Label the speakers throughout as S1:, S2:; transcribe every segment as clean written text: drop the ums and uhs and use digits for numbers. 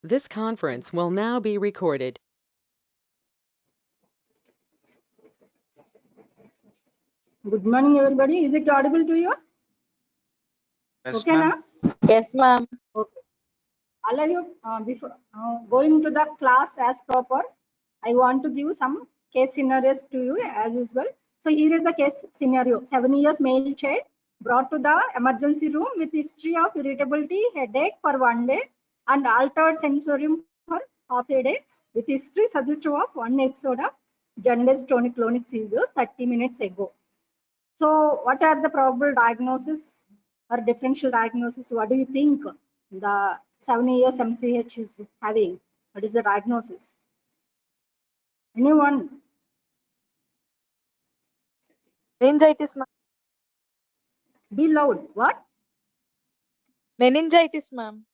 S1: This conference will now be recorded.
S2: Good morning, everybody. Is it audible to you?
S3: Yes,
S2: Okay,
S3: ma'am.
S2: now?
S4: Yes, ma'am.
S2: Okay. All of you, before going to the class as proper, I want to give some case scenarios to you as usual. So here is the case scenario. 7 years male child brought to the emergency room with history of irritability, headache for 1 day, and altered sensorium for half a day, with history suggestive of 1 episode of generalized tonic-clonic seizures 30 minutes ago. So what are the probable diagnosis or differential diagnosis? What do you think the 7 years MCH is having? What is the diagnosis? Anyone?
S4: Meningitis, ma'am.
S2: Be loud. What?
S4: Meningitis, ma'am.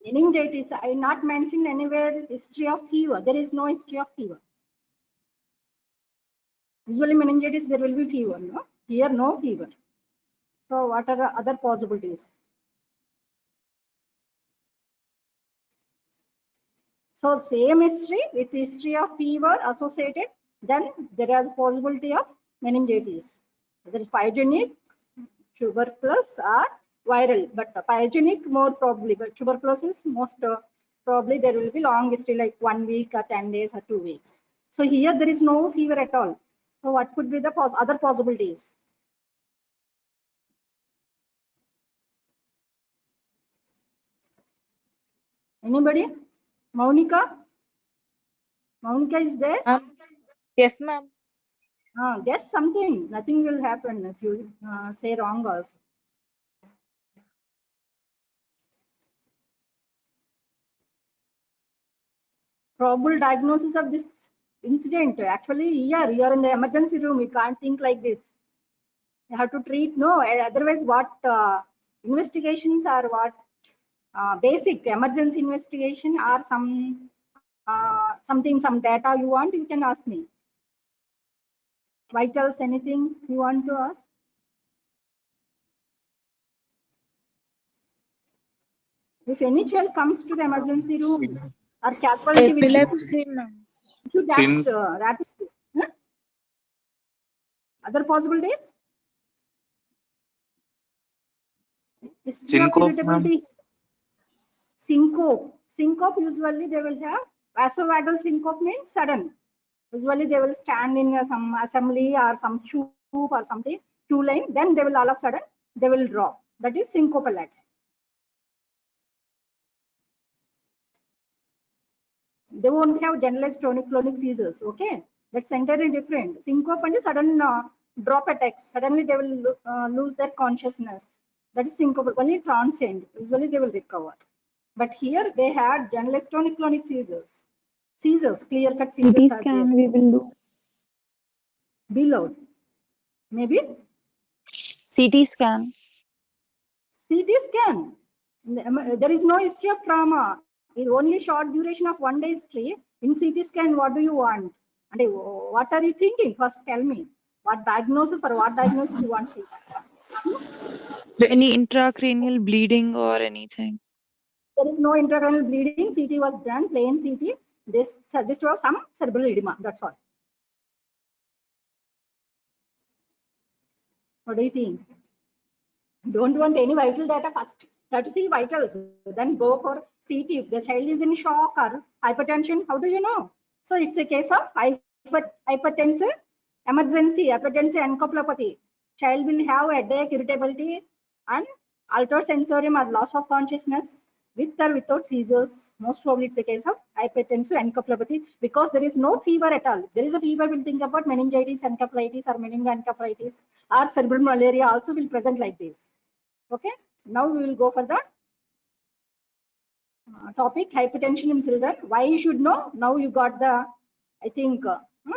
S2: Meningitis. I not mentioned anywhere history of fever. There is no history of fever. Usually meningitis there will be fever. No, here no fever. So what are the other possibilities? So same history with history of fever associated, then there is possibility of meningitis. There is pyogenic, tuberculosis or viral, but pyogenic more probably, but tuberculosis most probably there will be long history like 1 week or 10 days or 2 weeks. So here there is no fever at all. So what could be the other possibilities? Anybody? Monica? Monica is there?
S4: Yes, ma'am.
S2: Guess something. Nothing will happen if you say wrong also. Probable diagnosis of this incident. Actually, here you are in the emergency room. You can't think like this. You have to treat. No, otherwise, what investigations are what basic emergency investigation or some something, some data you want, you can ask me. Vitals, anything you want to ask? If any child comes to the emergency room or casualty will
S4: Epilepsy, ma'am.
S2: should act rapidly. Huh? Other possibilities? History of irritability. Syncope. Syncope usually they will have vasovagal syncope means sudden. Usually they will stand in some assembly or some tube or something, two line, then they will all of a sudden they will drop. That is syncopal attack. They won't have generalized tonic-clonic seizures. Okay, that's entirely different. Syncope and sudden drop attacks. Suddenly they will lose their consciousness. That is syncopal. Only transient. Usually they will recover. But here they had generalized tonic-clonic seizures. Seizures, clear-cut seizures.
S5: CT scan we will do.
S2: Below. Maybe?
S5: CT scan.
S2: CT scan. There is no history of trauma. It's only short duration of 1 day history. In CT scan, what do you want? And what are you thinking? First tell me. What diagnosis or what diagnosis you want to see?
S5: Any intracranial bleeding or anything?
S2: There is no intracranial bleeding. CT was done, plain CT. This suggests some cerebral edema. That's all. What do you think? Don't want any vital data first. Try to see vitals, then go for CT. If the child is in shock or hypertension, how do you know? So it's a case of hypertensive emergency, hypertensive encephalopathy. Child will have headache, irritability, and altered sensorium or loss of consciousness with or without seizures. Most probably it's a case of hypertensive encephalopathy because there is no fever at all. If there is a fever, we'll think about meningitis, encephalitis, or meningoencephalitis, or cerebral malaria also will present like this. Okay, now we will go for the topic hypertension in children. Why you should know? Now you got the, I think,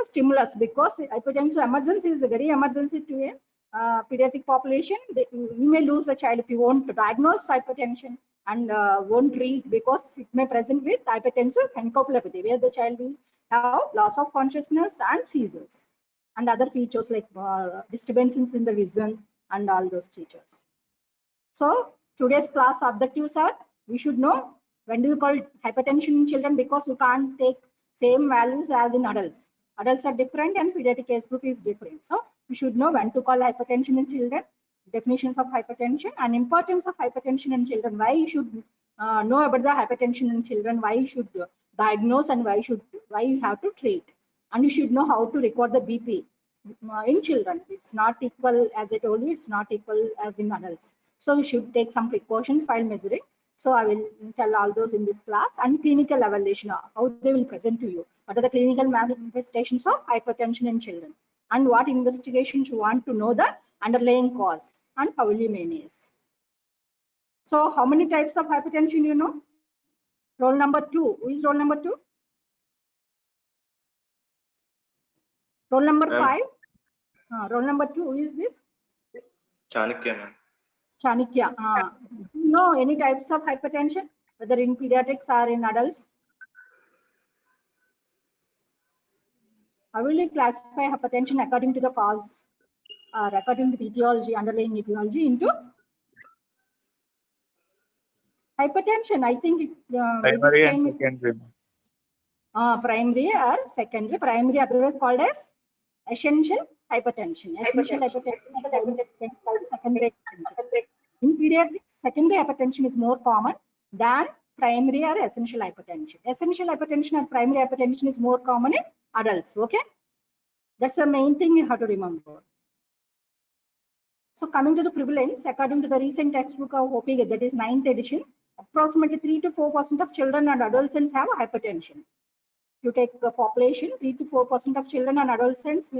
S2: stimulus, because hypertension emergency is a very emergency to a pediatric population. We may lose the child if you won't diagnose hypertension and won't treat, because it may present with hypertensive encephalopathy, where the child will have loss of consciousness and seizures and other features like disturbances in the vision and all those features. So today's class objectives are, we should know When do you call hypertension in children? Because you can't take same values as in adults. Adults are different and pediatric age group is different. So you should know when to call hypertension in children, definitions of hypertension, and importance of hypertension in children. Why you should know about the hypertension in children, why you should diagnose, and why you have to treat. And you should know how to record the BP in children. It's not equal, as I told you, it's not equal as in adults. So you should take some precautions while measuring. So I will tell all those in this class. And clinical evaluation, how they will present to you. What are the clinical manifestations of hypertension in children? And what investigations you want to know the underlying cause, and how will you manage. So how many types of hypertension you know? Roll number 2. Who is roll number 2? Roll number 5. Roll number 2. Who is this?
S3: Chanakya, ma'am.
S2: Chanakya. Do you know any types of hypertension, whether in pediatrics or in adults? How will you classify hypertension according to the cause, or according to the etiology, underlying etiology into hypertension? I think it
S6: Primary and secondary.
S2: Primary or secondary. Primary otherwise called as essential hypertension. Essential hypertension, secondary hypertension. In pediatrics, secondary hypertension is more common than primary or essential hypertension. Essential hypertension and primary hypertension is more common in adults. Okay, that's the main thing you have to remember. So coming to the prevalence, according to the recent textbook of OPG, that is 9th edition, approximately 3 to 4% of children and adolescents have hypertension. You take the population, 3 to 4% of children and adolescents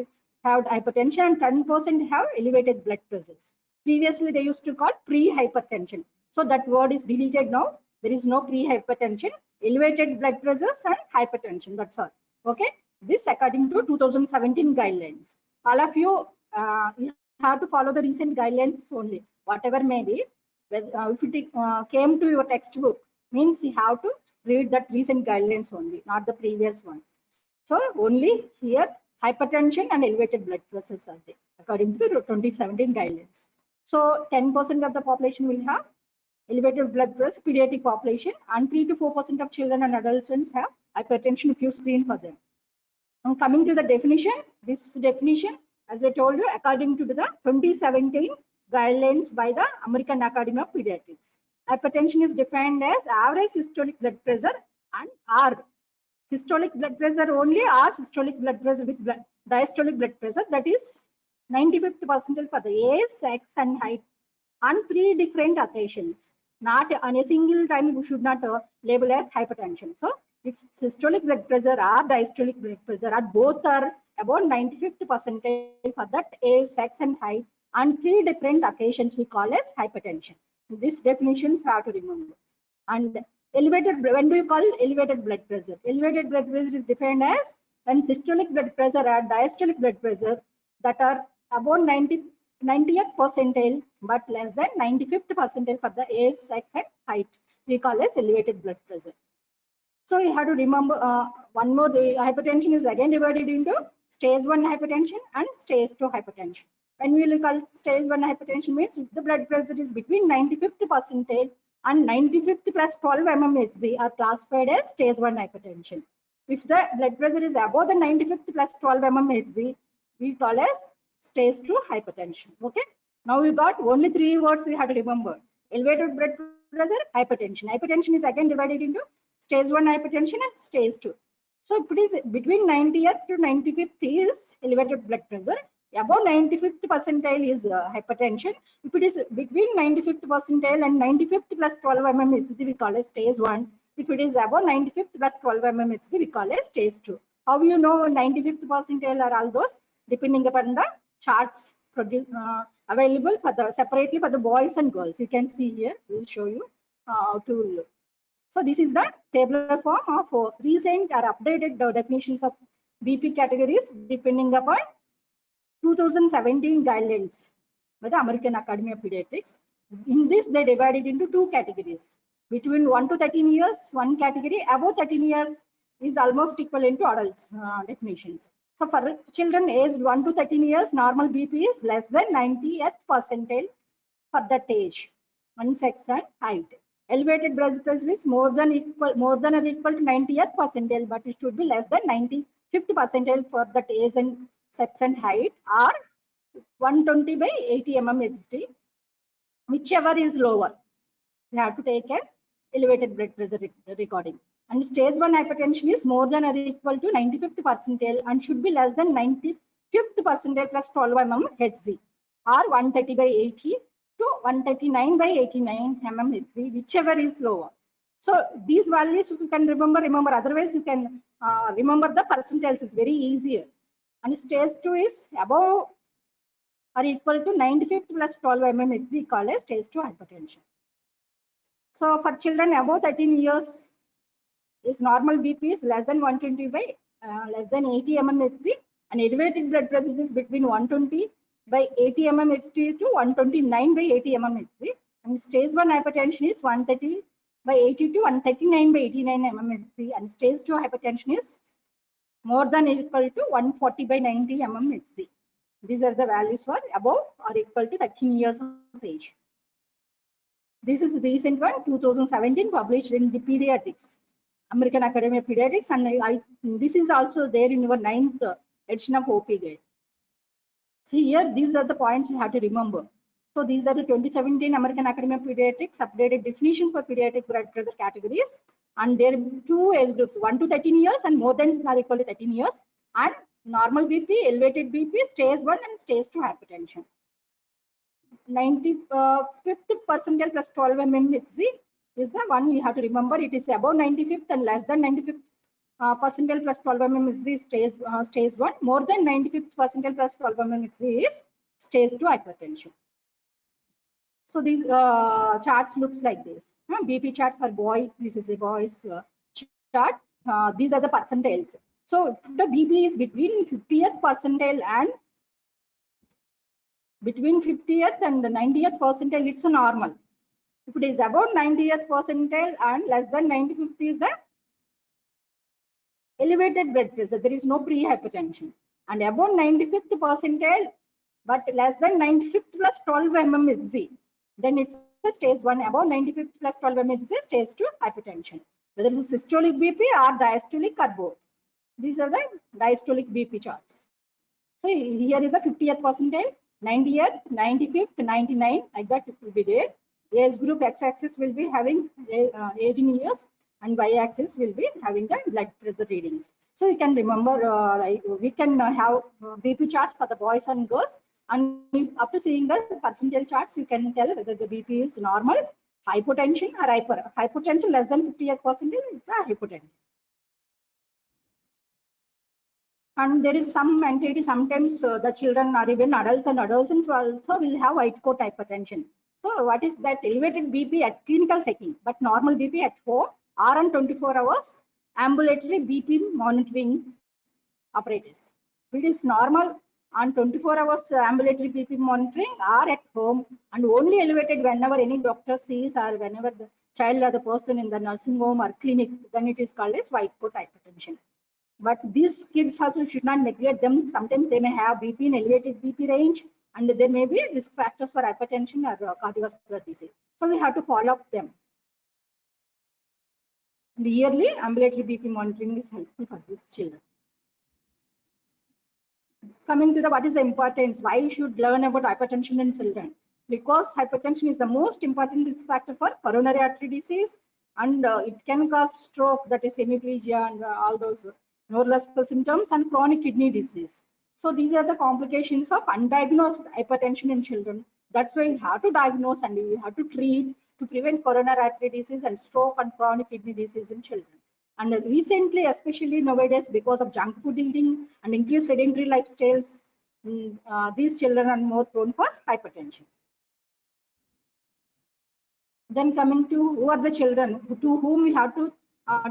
S2: have hypertension, and 10% have elevated blood pressures. Previously, they used to call pre-hypertension. So that word is deleted now. There is no pre-hypertension, elevated blood pressures and hypertension. That's all. Okay. This according to 2017 guidelines. All of you, you have to follow the recent guidelines only. Whatever may be, if it came to your textbook, means you have to read that recent guidelines only, not the previous one. So only here hypertension and elevated blood pressures are there according to the 2017 guidelines. So 10% of the population will have elevated blood pressure, pediatric population, and 3 to 4% of children and adolescents have hypertension if you screen for them. Now coming to the definition, this definition, as I told you, according to the 2017 guidelines by the American Academy of Pediatrics. Hypertension is defined as average systolic blood pressure and R. Systolic blood pressure only, or systolic blood pressure with diastolic blood pressure, that is 95th percentile for the age, sex, and height on 3 different occasions. Not on a single time, you should not label as hypertension. So if systolic blood pressure or diastolic blood pressure are both are about 95th percentile for that age, sex, and height on 3 different occasions, we call as hypertension. These definitions have to remember. And elevated, when do you call elevated blood pressure? Elevated blood pressure is defined as when systolic blood pressure or diastolic blood pressure that are about 90th percentile but less than 95th percentile for the age, sex, and height, we call as elevated blood pressure. So you have to remember one more, the hypertension is again divided into stage 1 hypertension and stage 2 hypertension. When we look at stage 1 hypertension means if the blood pressure is between 95th percentile and 95th plus 12 mmHg are classified as stage 1 hypertension. If the blood pressure is above the 95th plus 12 mmHg, we call as stage 2 hypertension. Okay. Now we got only 3 words we have to remember. Elevated blood pressure, hypertension. Hypertension is again divided into stage 1 hypertension and stage 2. So if it is between 90th to 95th is elevated blood pressure. Above 95th percentile is hypertension. If it is between 95th percentile and 95th plus 12 mmHg, we call as stage 1. If it is above 95th plus 12 mmHg, we call as stage 2. How you know 95th percentile are all those? Depending upon the charts available for the separately for the boys and girls. You can see here. We will show you how to look. So this is the tabular form of recent or updated definitions of BP categories depending upon 2017 guidelines by the American Academy of Pediatrics. In this, they divided into 2 categories. Between 1 to 13 years, 1 category. Above 13 years is almost equivalent to adults definitions. So for children aged 1 to 13 years, normal BP is less than 90th percentile for that age, on sex and height. Elevated blood pressure is more than or equal to 90th percentile, but it should be less than 95th percentile for the age and sex and height, or 120 by 80 mmHg, whichever is lower. You have to take a elevated blood pressure recording. And stage 1 hypertension is more than or equal to 95th percentile and should be less than 95th percentile plus 12 mmHg, or 130 by 80 to 139 by 89 mmHg, whichever is lower. So these values you can remember. Otherwise, you can remember the percentiles. Is very easier. And stage 2 is above or equal to 95th plus 12 mmHg, called as stage 2 hypertension. So for children above 13 years, is normal BP is less than 120 by less than 80 mmHg, and elevated blood pressure is between 120 by 80 mmHg to 129 by 80 mmHg, and stage 1 hypertension is 130 by 80 to 139 by 89 mmHg, and stage 2 hypertension is more than or equal to 140 by 90 mmHg. These are the values for above or equal to 13 years of age. This is recent one, 2017, published in the Pediatrics, American Academy of Pediatrics, and this is also there in your 9th edition of OP Guide. So here, these are the points you have to remember. So these are the 2017 American Academy of Pediatrics updated definition for pediatric blood pressure categories, and there are 2 age groups, 1 to 13 years and more than or equal to 13 years, and normal BP, elevated BP, stage 1 and stage 2 hypertension. 95th percentile plus 12 mmHg is the one you have to remember. It is above 95th and less than 95th percentile plus 12 mmHg is stage 1. More than 95th percentile plus 12 mmHg is stage 2 hypertension. So these charts looks like this. BP chart for boy. This is a boy's chart. These are the percentiles. So the BP is between 50th percentile and between 50th and the 90th percentile, it's a normal. If it is about 90th percentile and less than 95th is the elevated blood pressure. There is no pre-hypertension. And about 95th percentile, but less than 95th plus 12 mmHg, then it's the stage 1. About 95th plus 12 mmHg is stage 2 hypertension. Whether it is systolic BP or diastolic or both. These are the diastolic BP charts. So here is the 50th percentile, 90th, 95th, 99, like that it will be there. Age group x-axis will be having age in years, and y-axis will be having the blood pressure readings. So you can remember, like we can have BP charts for the boys and girls, and after seeing the percentile charts, you can tell whether the BP is normal, hypotension, or hypotension less than 50th percentile, it's a hypotension. And there is some entity, sometimes the children or even adults and adolescents also will have white coat hypertension. So what is that? Elevated BP at clinical setting, but normal BP at home or on 24 hours ambulatory BP monitoring apparatus. It is normal on 24 hours ambulatory BP monitoring or at home, and only elevated whenever any doctor sees or whenever the child or the person in the nursing home or clinic, then it is called as white coat hypertension. But these kids also should not neglect them. Sometimes they may have BP in elevated BP range, and there may be risk factors for hypertension or cardiovascular disease. So we have to follow up them. The yearly ambulatory BP monitoring is helpful for these children. Coming to the what is the importance, why you should learn about hypertension in children? Because hypertension is the most important risk factor for coronary artery disease, and it can cause stroke, that is hemiplegia, and all those neurological symptoms, and chronic kidney disease. So these are the complications of undiagnosed hypertension in children. That's why you have to diagnose and you have to treat to prevent coronary artery disease and stroke and chronic kidney disease in children. And recently, especially nowadays, because of junk food eating and increased sedentary lifestyles, these children are more prone for hypertension. Then coming to who are the children to whom we have to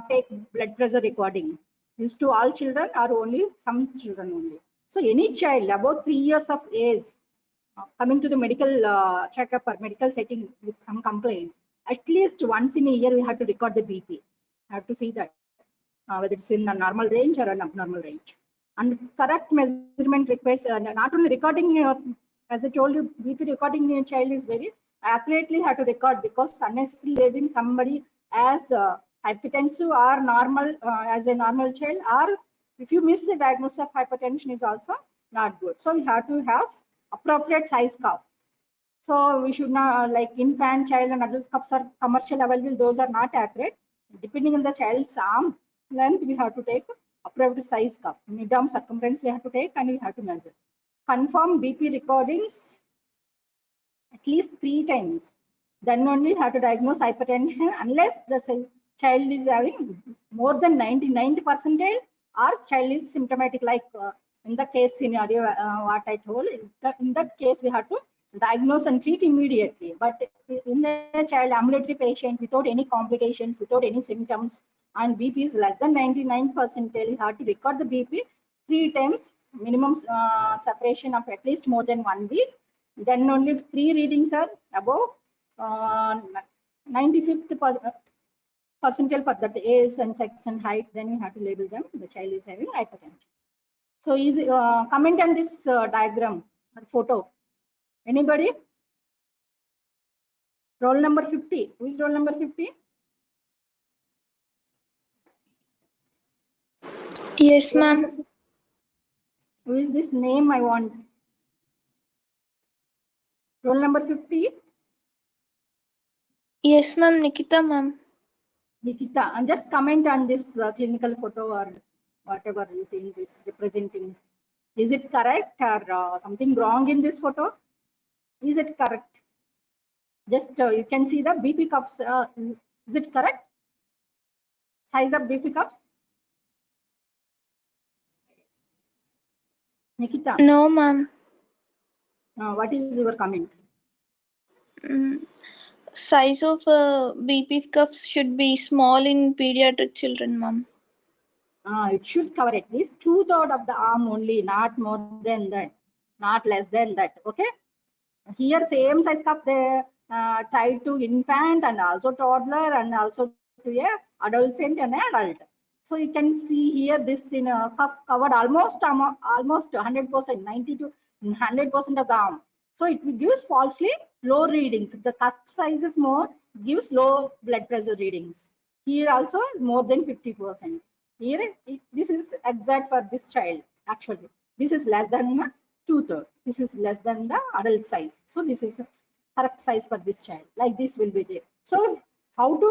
S2: take blood pressure recording. Is to all children or only some children only? So any child about 3 years of age coming to the medical checkup or medical setting with some complaint, at least once in a year we have to record the BP. I have to see that whether it's in a normal range or an abnormal range. And correct measurement requires not only recording, as I told you, BP recording in a child is very accurately have to record, because unnecessarily labeling somebody as hypertensive or normal as a normal child, or if you miss the diagnosis of hypertension is also not good. So we have to have appropriate size cup. So we should not like infant, child, and adult cups are commercial available. Those are not accurate. Depending on the child's arm length, we have to take appropriate size cup. Mid-arm circumference we have to take and we have to measure. Confirm BP recordings at least 3 times. Then only have to diagnose hypertension, unless the child is having more than 90 percentile, or child is symptomatic, like in the case scenario what I told. In that case we have to diagnose and treat immediately. But in a child ambulatory patient without any complications, without any symptoms, and BP is less than 99 percentile, you have to record the BP 3 times, minimum separation of at least more than 1 week. Then only 3 readings are above 95th percentile for that age and sex and height, then you have to label them. The child is having hypertension. So easy. Comment on this diagram or photo. Anybody? Roll number 50. Who is roll number 50?
S7: Yes, ma'am.
S2: Who is this name I want? Roll number 50.
S7: Yes, ma'am. Nikita, ma'am.
S2: Nikita. And just comment on this clinical photo or whatever you think is representing. Is it correct or something wrong in this photo? Is it correct? Just you can see the BP cups. Is it correct? Size of BP cups? Nikita.
S7: No, ma'am.
S2: What is your comment?
S7: Size of BP cups should be small in pediatric children, ma'am.
S2: It should cover at least 2/3 of the arm only, not more than that, not less than that. Okay. Here same size cup they tied to infant and also toddler and also to a adolescent and adult. So you can see here this in a cup covered almost 100%, 90 to 100% of the arm. So it gives falsely low readings. If the cup size is more, it gives low blood pressure readings. Here also more than 50%. Here this is exact for this child. Actually, this is less than 2/3. This is less than the adult size. So this is a correct size for this child. Like this will be there. So how to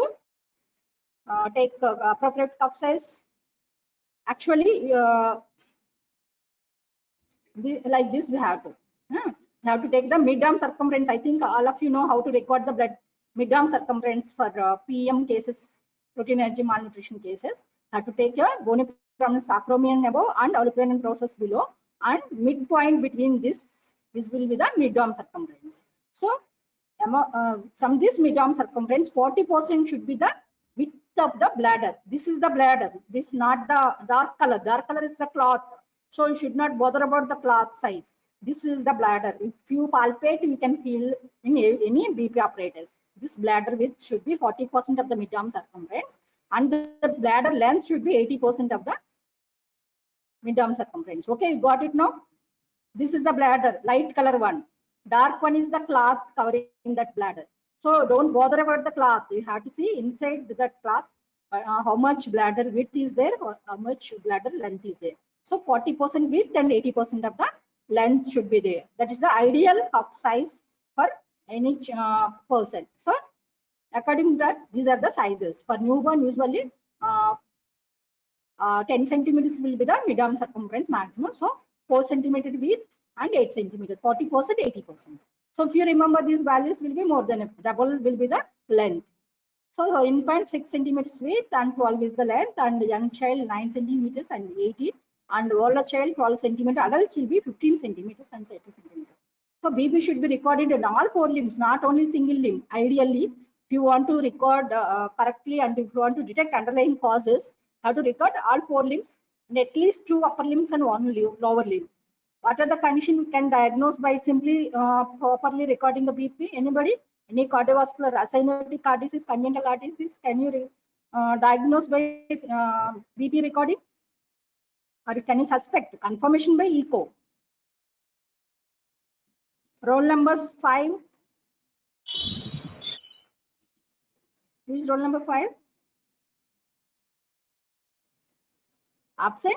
S2: take appropriate cup size? Actually, like this we have to. We have to take the mid-arm circumference. I think all of you know how to record the blood mid-arm circumference for PM cases, protein energy malnutrition cases. Have to take your bony prominence acromion above and oblique process below, and midpoint between this will be the mid-arm circumference. So from this mid-arm circumference, 40% should be the width of the bladder. This is the bladder. This is not the dark color. Dark color is the cloth. So you should not bother about the cloth size. This is the bladder. If you palpate, you can feel in any BP apparatus. This bladder width should be 40% of the mid-arm circumference, and the bladder length should be 80% of the mid-arm circumference. Okay, you got it now? This is the bladder, light color one. Dark one is the cloth covering that bladder. So don't bother about the cloth. You have to see inside that cloth how much bladder width is there or how much bladder length is there. So 40% width and 80% of the length should be there. That is the ideal cup size for any person. So according to that, these are the sizes. For newborn, usually 10 centimeters will be the mid-arm circumference maximum. So 4 centimeter width and 8 centimeter, 40%, 80%. So if you remember, these values will be more than double will be the length. So infant 6 centimeters width and 12 is the length, and young child 9 centimeters and 18, and older child 12 centimeter. Adults will be 15 centimeters and 30 centimeters. So BP should be recorded in all 4 limbs, not only single limb. Ideally, if you want to record correctly and if you want to detect underlying causes, have to record all 4 limbs and at least 2 upper limbs and 1 lower limb. What are the conditions we can diagnose by simply properly recording the BP? Anybody? Any cardiovascular, cyanotic heart disease, congenital heart disease? Can you diagnose by BP recording? Or can you suspect? Confirmation by echo. Roll numbers 5. Who is roll number 5? Absent?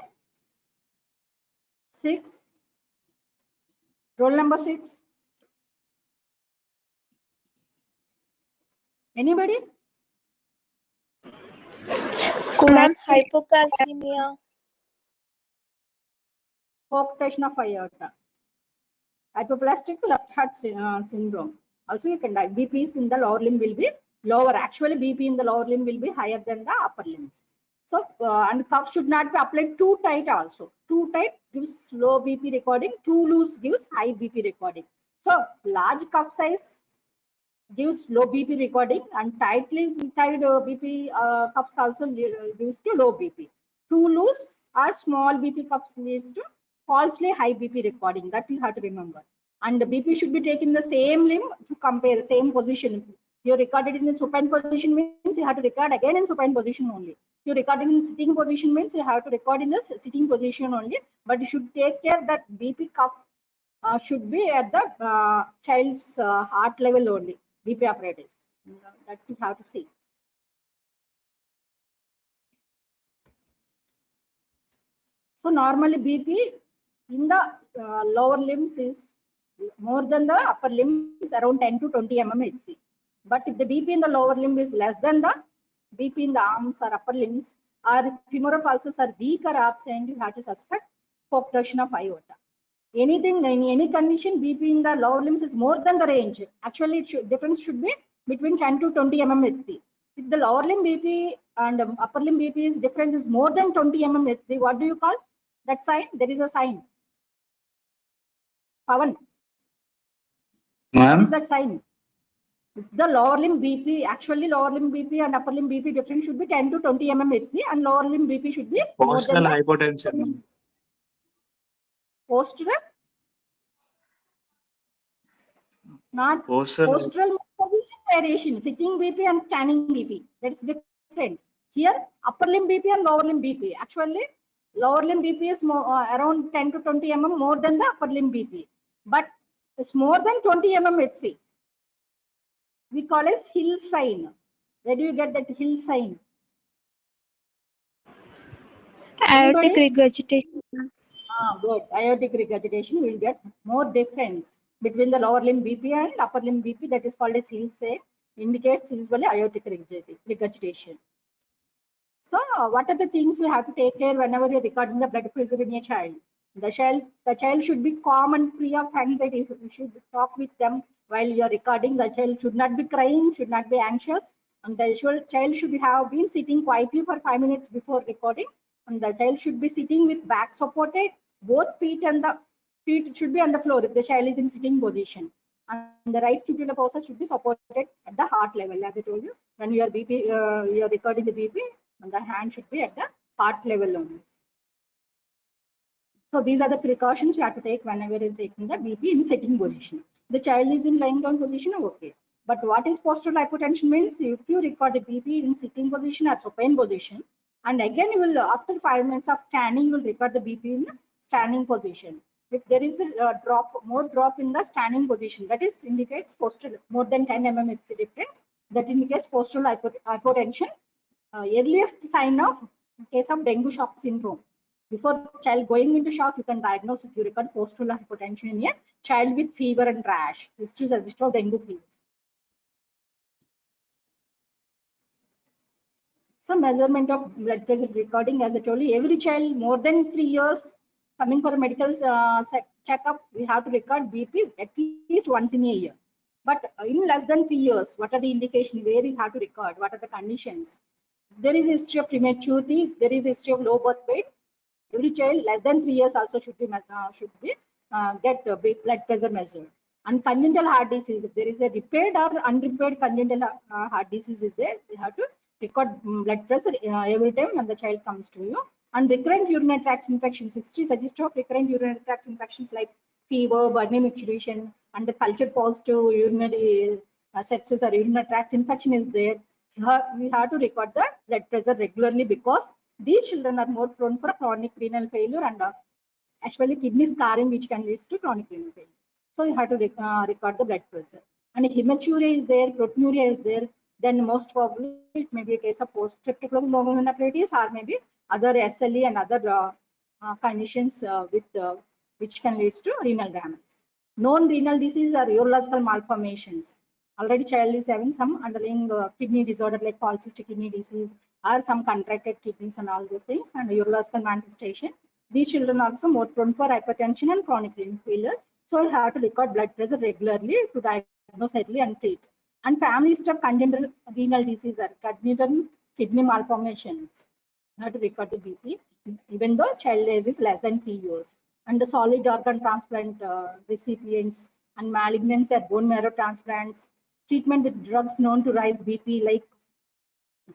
S2: 6. Roll number 6. Anybody?
S7: Ma'am, hypocalcemia.
S2: Coarctation of aorta. Hypoplastic left heart syndrome. Also, you can die. BP in the lower limb will be lower. Actually, BP in the lower limb will be higher than the upper limbs. So, and cuff should not be applied too tight also. Too tight gives low BP recording. Too loose gives high BP recording. So, large cuff size gives low BP recording, and tightly tied BP cuffs also gives to low BP. Too loose or small BP cuffs leads to falsely high BP recording. That you have to remember. And the BP should be taken in the same limb to compare the same position. You recorded in the supine position means you have to record again in supine position only. You recorded in sitting position means you have to record in the sitting position only. But you should take care that BP cuff should be at the child's heart level only. BP apparatus. That you have to see. So normally BP in the lower limbs is more than the upper limbs, around 10 to 20 mmHg. But if the BP in the lower limb is less than the BP in the arms or upper limbs, or femoral pulses are weak or absent, you have to suspect coarctation of aorta. Anything in any condition, BP in the lower limbs is more than the range. Actually, difference should be between 10 to 20 mmHg. If the lower limb BP and upper limb BP difference is more than 20 mmHg, what do you call that sign? There is a sign. Pavan. What is that sign? If the lower limb BP, actually lower limb BP and upper limb BP difference should be 10 to 20 mmHg, and lower limb BP should be
S6: Postural
S2: more than
S6: hypotension.
S2: postural. Not
S6: Postural.
S2: postural position variation, sitting BP and standing BP. That's different. Here, upper limb BP and lower limb BP. Actually, lower limb BP is more, around 10 to 20 mm more than the upper limb BP. But it's more than 20 mmHg. We call as Hill sign. Where do you get that Hill sign?
S7: Aortic regurgitation.
S2: Good. Aortic regurgitation will get more difference between the lower limb BP and upper limb BP. That is called as Hill sign. Indicates usually aortic regurgitation. So, what are the things we have to take care whenever you're recording the blood pressure in a child? The child should be calm and free of anxiety. You should talk with them while you're recording. The child should not be crying, should not be anxious, and the child should have been sitting quietly for 5 minutes before recording. And the child should be sitting with back supported. Both feet and the feet should be on the floor if the child is in sitting position. And the right tubular fossa should be supported at the heart level. As I told you, when you are BP, you are recording the BP, and the hand should be at the heart level only. So these are the precautions you have to take whenever you're taking the BP in sitting position. The child is in lying down position, okay. But what is postural hypotension means? If you record the BP in sitting position or supine position, and again you will, after 5 minutes of standing, you will record the BP in standing position. If there is a more drop in the standing position, that is indicates postural, more than 10 mmHg difference, that indicates postural hypotension. Earliest sign of case of dengue shock syndrome. Before child going into shock, you can diagnose if you record postural hypotension in a child with fever and rash. This is a register of dengue fever. So measurement of blood pressure recording, as I told you, every child more than 3 years coming for a medical checkup, we have to record BP at least once in a year. But in less than 3 years, what are the indications where you have to record? What are the conditions? There is a history of prematurity. There is a history of low birth weight. Every child less than 3 years also should be get blood pressure measured. And congenital heart disease, if there is a repaired or unrepaired congenital heart disease is there, you have to record blood pressure every time when the child comes to you. And recurrent urinary tract infections, history suggests of recurrent urinary tract infections like fever, burning micturition, and the cultured positive urinary sepsis or urinary tract infection is there. We have to record the blood pressure regularly because these children are more prone for chronic renal failure and actually kidney scarring, which can lead to chronic renal failure. So you have to record the blood pressure. And hematuria is there, proteinuria is there. then most probably it may be a case of post-streptic glomerulonephritis or maybe other SLE and other conditions which can lead to renal damage. Known renal disease are urological malformations. Already child is having some underlying kidney disorder like polycystic kidney disease or some contracted kidneys and all those things, and urological manifestation. These children are also more prone for hypertension and chronic renal failure. So you have to record blood pressure regularly to diagnose early and treat. And family history of congenital renal disease or congenital kidney malformations. You have to record the BP even though child age is less than 3 years. And the solid organ transplant recipients and malignancy at bone marrow transplants, treatment with drugs known to raise BP like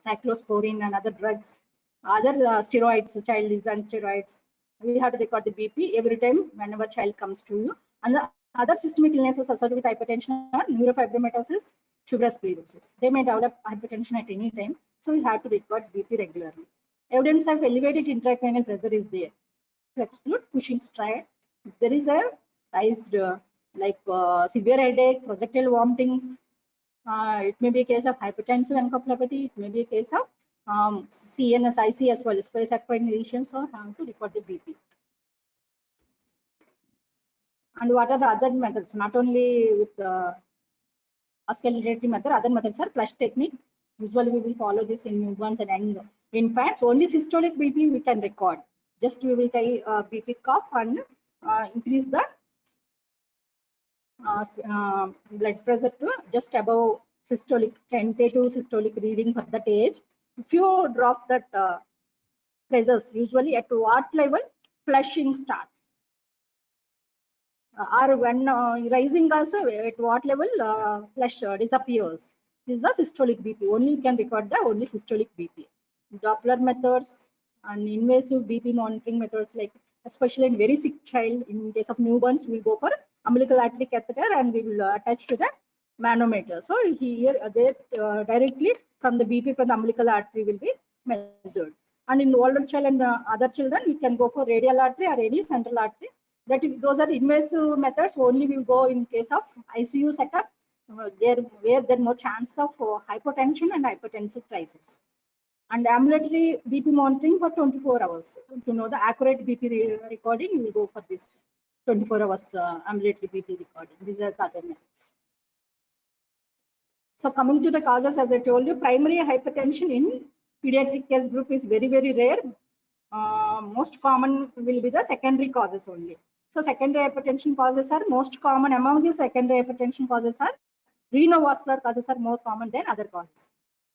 S2: cyclosporine and other drugs, other steroids, child is on steroids. We have to record the BP every time whenever child comes to you. And the other systemic illnesses associated with hypertension are neurofibromatosis, tuberous sclerosis. They may develop hypertension at any time, so you have to record BP regularly. Evidence of elevated intracranial pressure is there. To exclude Cushing's triad, there is a raised severe headache, projectile vomitings. It may be a case of hypertensive encephalopathy. It may be a case of CNS, IC as well as space acquired lesions. So have to record the BP. And what are the other methods? Not only with oscillatory method, other methods are flush technique. Usually we will follow this in newborns and young infants. Only systolic BP we can record. Just we will take BP cuff and increase the blood pressure to just above systolic, tentative systolic reading for that age. If you drop that pressures, usually at what level flushing starts? Or when rising also, at what level flush disappears? This is the systolic BP. Only you can record the only systolic BP. Doppler methods and invasive BP monitoring methods, like especially in very sick child, in case of newborns, we will go for umbilical artery catheter and we will attach to the manometer. So here directly from the BP from the umbilical artery will be measured. And in older child and other children, we can go for radial artery or any central artery. That those are invasive methods. Only we will go in case of ICU setup, where there is more chance of hypotension and hypertensive crisis. And ambulatory BP monitoring for 24 hours. To know the accurate BP recording, you will go for this 24 hours ambulatory BP recording. These are the other methods. So coming to the causes, as I told you, primary hypertension in pediatric case group is very, very rare. Most common will be the secondary causes only. So secondary hypertension causes are most common. Among the secondary hypertension causes are renovascular causes are more common than other causes.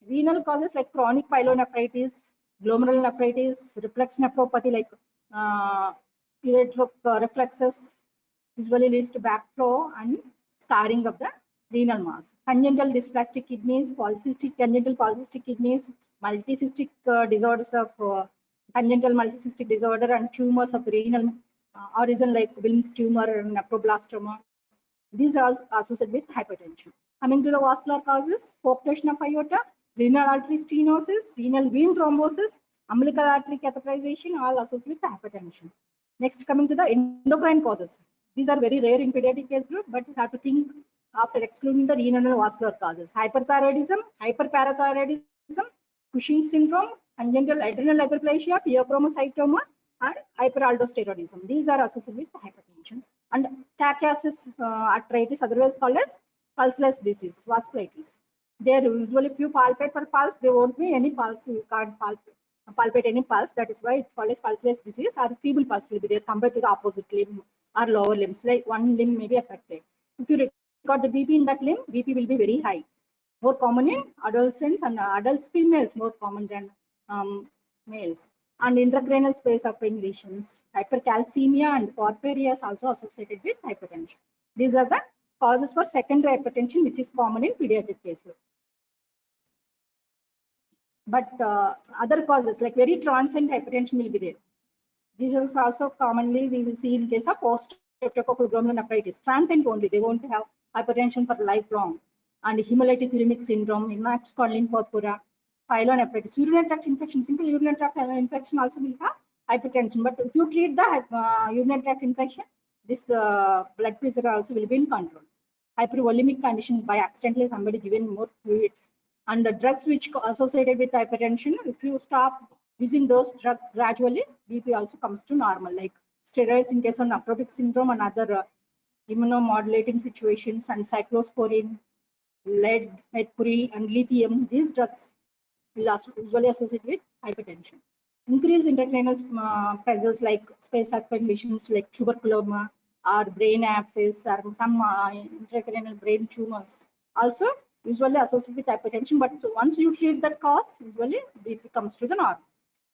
S2: Renal causes like chronic pyelonephritis, glomerulonephritis, reflex nephropathy like reflexes usually leads to backflow and scarring of the renal mass. Congenital dysplastic kidneys, congenital polycystic kidneys, multicystic disorders of congenital multicystic disorder and tumors of renal origin like Wilms tumor and nephroblastoma. These are associated with hypertension. Coming to the vascular causes, population of aorta, renal artery stenosis, renal vein thrombosis, umbilical artery catheterization, all associated with hypertension. Next, coming to the endocrine causes. These are very rare in pediatric case group, but you have to think after excluding the renal and vascular causes. Hyperthyroidism, hyperparathyroidism, Cushing syndrome, congenital adrenal hyperplasia, pheochromocytoma, and hyperaldosteronism. These are associated with hypertension. And Takayasu's arthritis, otherwise called as pulseless disease, vasculitis. There usually if you palpate for pulse, there won't be any pulse. You can't palpate any pulse. That is why it's called as pulseless disease, or feeble pulse will be there compared to the opposite limb or lower limbs. Like one limb may be affected. If you record the BP in that limb, BP will be very high. More common in adolescents and adults, females more common than males. And intracranial space occurring lesions, hypercalcemia and porphyria is also associated with hypertension. These are the causes for secondary hypertension, which is common in pediatric cases. But other causes like very transient hypertension will be there. These are also commonly we will see in case of post-streptococcal glomerulonephritis. Transient only, they won't have hypertension for lifelong. And hemolytic uremic syndrome, Emax Conlin purpura, pyelonephritis, urinary tract infection, simple urinary tract infection also will have hypertension. But if you treat the urinary tract infection, this blood pressure also will be in control. Hypervolemic condition, by accidentally somebody given more fluids, And the drugs which associated with hypertension, if you stop using those drugs gradually, BP also comes to normal, like steroids in case of nephrotic syndrome and other immunomodulating situations, and cyclosporine, lead, mercury, and lithium. These drugs will usually associate with hypertension. Increased intracranial pressures like space lesions like tuberculoma or brain abscess or some intracranial brain tumors also usually associated with hypertension. But so once you treat that cause, usually BP comes to the norm.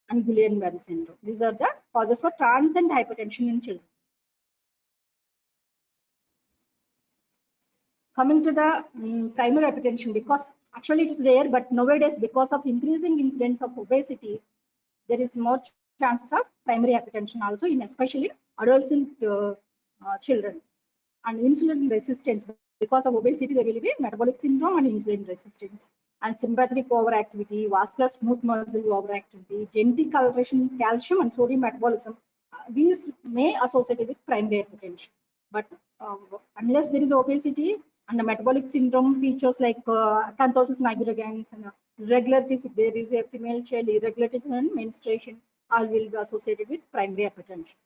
S2: And Guillain-Barré syndrome. These are the causes for transient hypertension in children. Coming to the primary hypertension, because actually it is rare, but nowadays because of increasing incidence of obesity, there is more chances of primary hypertension also in especially adolescent children. And insulin resistance, because of obesity there will be metabolic syndrome and insulin resistance, and sympathetic overactivity, vascular smooth muscle overactivity, genetic alteration, calcium and sodium metabolism. These may associate with primary hypertension, but unless there is obesity and the metabolic syndrome features like acanthosis nigricans and irregularities, if there is a female child, irregularities and menstruation, all will be associated with primary hypertension.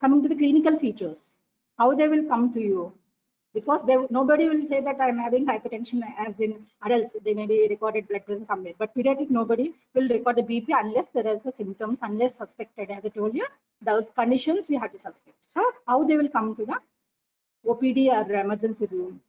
S2: Coming to the clinical features, how they will come to you, because nobody will say that I'm having hypertension as in adults. They may be recorded blood pressure somewhere, but pediatric nobody will record the BP unless there is a symptoms, unless suspected. As I told you, those conditions we have to suspect. So how they will come to the OPD or emergency room?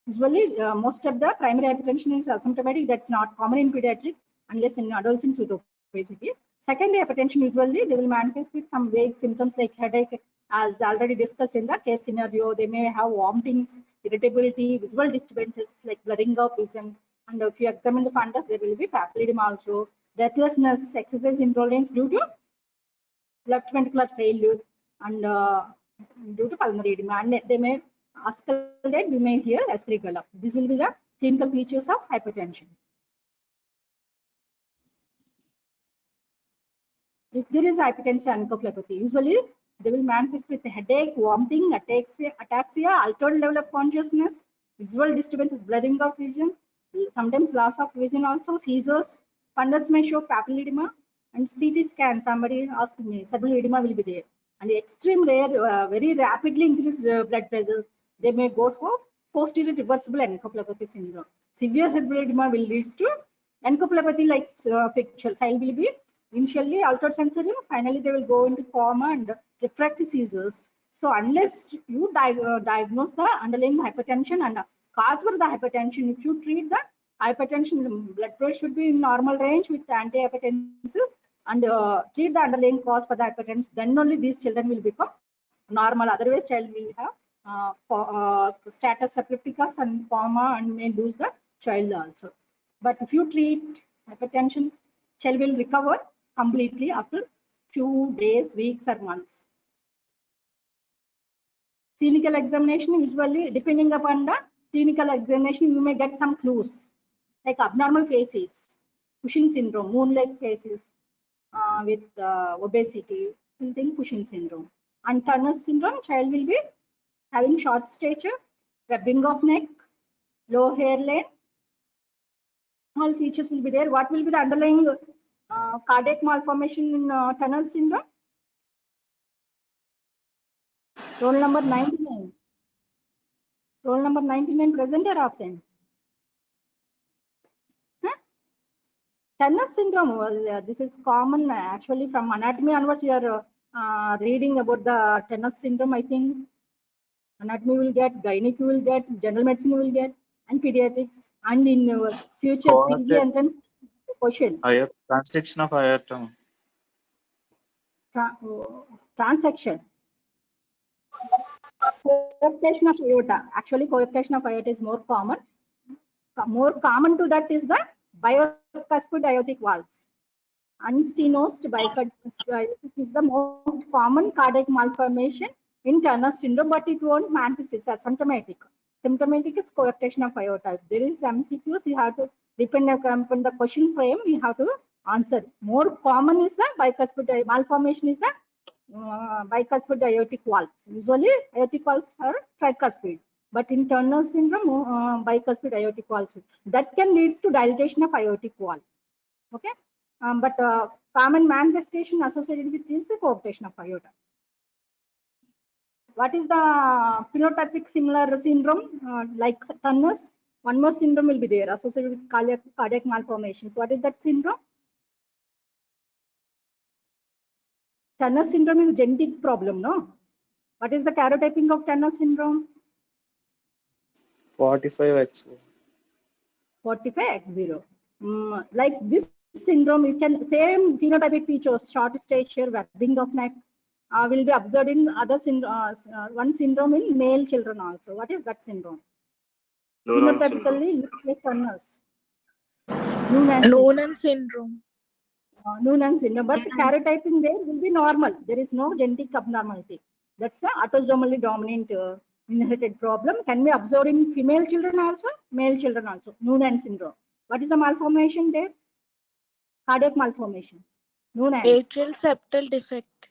S2: Usually, most of the primary hypertension is asymptomatic. That's not common in pediatric unless in adolescents with obesity. Secondary hypertension, usually they will manifest with some vague symptoms like headache, as already discussed in the case scenario. They may have vomitings, irritability, visual disturbances like blurring of vision, and if you examine the fundus, there will be papilledema also, breathlessness, exercise intolerance due to left ventricular failure, and due to pulmonary edema, and they may escalate, we may hear S3 gallop. This will be the clinical features of hypertension. If there is hypertension encephalopathy, usually they will manifest with headache, vomiting, ataxia, altered level of consciousness, visual disturbances, blurring of vision, sometimes loss of vision also, seizures. Fundus may show papilledema, and CT scan, somebody asked me, cerebral edema will be there. And extreme rare, very rapidly increased blood pressures, they may go for posterior reversible encephalopathy syndrome. Severe cerebral edema will lead to encephalopathy like picture. Child will be initially altered sensorium, finally they will go into coma and refractory seizures. So unless you diagnose the underlying hypertension and cause for the hypertension, if you treat the hypertension, blood pressure should be in normal range with antihypertensives, and treat the underlying cause for the hypertension, then only these children will become normal. Otherwise, child will have status epilepticus and coma and may lose the child also. But if you treat hypertension, child will recover completely after few days, weeks or months. Clinical examination, usually depending upon the clinical examination, you may get some clues like abnormal faces, Cushing syndrome, moon-like faces with obesity, will think Cushing syndrome. And Turner syndrome, child will be having short stature, rubbing of neck, low hairline, all features will be there. What will be the underlying cardiac malformation in Turner syndrome? Roll number 99. Roll number 99 present or absent? Huh? Turner syndrome, well, this is common actually from anatomy onwards. You are reading about the Turner syndrome. I think anatomy will get, gynec will get, general medicine will get, and pediatrics, and in future PG entrance question.
S6: Transcription of aorta.
S2: Transaction. Coarctation of aorta. Actually, coarctation of aorta is more common. More common to that is the bicuspid aortic valves. Unstenosed bicuspid aortic is the most common cardiac malformation in Turner syndrome, but it won't manifest. It's asymptomatic. Symptomatic is coarctation of aorta. If there is MCQs, you have to depend upon the question frame. We have to answer. More common is the bicuspid malformation is the bicuspid aortic valves. Usually, aortic valves are tricuspid. But in Turner syndrome, bicuspid aortic wall, that can lead to dilatation of aortic wall. Okay, but common manifestation associated with this is the coarctation of aorta. What is the phenotypic similar syndrome like Turner's? One more syndrome will be there associated with cardiac malformations. What is that syndrome? Turner syndrome is a genetic problem, no? What is the karyotyping of Turner syndrome?
S6: 45X.
S2: 45X0. Like this syndrome, you can same phenotypic features, short stature, webbing of neck, will be observed in other one syndrome in male children also. What is that syndrome?
S3: Noonan syndrome.
S2: Phenotypically looks like Turner's.
S4: Noonan syndrome.
S2: Noonan syndrome, but karyotyping there will be normal. There is no genetic abnormality. That's the autosomally dominant inherited problem. Can be observed in female children also, male children also. Noonan syndrome. What is the malformation there? Cardiac malformation. Noonan.
S4: Atrial septal defect.